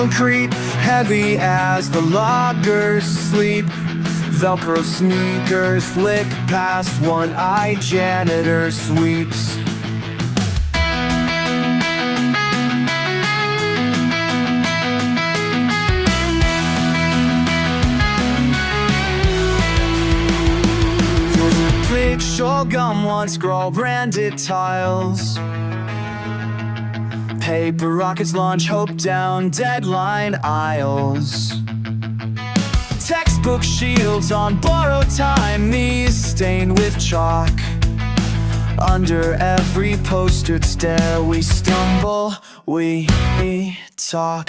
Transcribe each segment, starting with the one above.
concrete, heavy as the loggers sleep. Velcro sneakers flick past one-eyed janitor sweeps. Big gum once scroll branded tiles. Paper rockets launch hope down deadline aisles. Textbook shields on borrowed time, knees stained with chalk. Under every postered stare we stumble, we talk.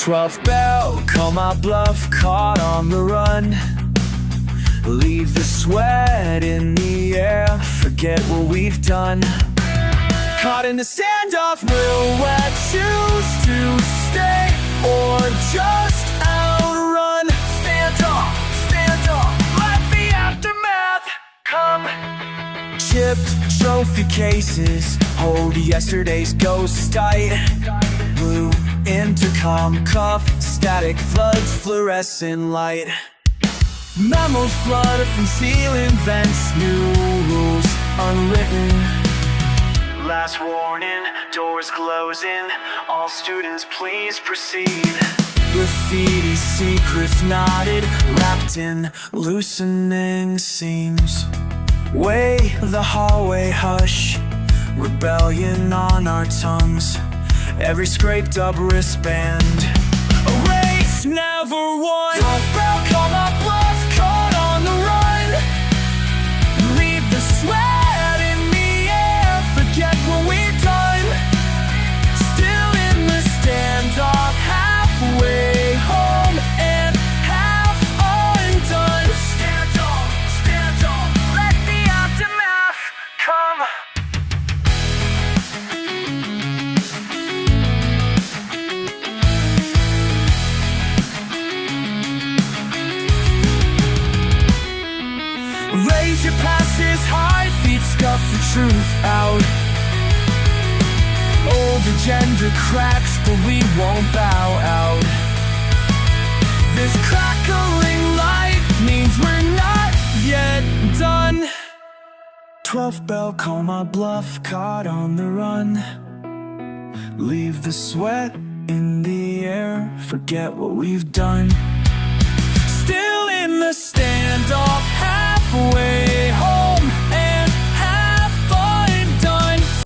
12th bell, call my bluff, caught on the run. Leave the sweat in the air, forget what we've done. Caught in the standoff, will wet, choose to stay or just outrun. Stand up, let the aftermath come. Chipped trophy cases hold yesterday's ghost sight. Blue intercom cuff, static floods, fluorescent light. Memos flutter from ceiling vents, new rules unwritten. Last warning, doors closing, all students please proceed. Graffiti secrets knotted, wrapped in loosening seams. Way the hallway hush, rebellion on our tongues. Every scraped up wristband, a race never won. Bell, call my bluff, caught on the run. Leave the sweat in the air, forget what we've done. Still in the standoff, halfway home and half undone. Stand up, let the aftermath come. Raise your passes high, feet scuff the truth out. Old agenda cracks, but we won't bow out. This crackling light means we're not yet done. 12th bell, call my bluff, caught on the run. Leave the sweat in the air, forget what we've done. Still in the standoff,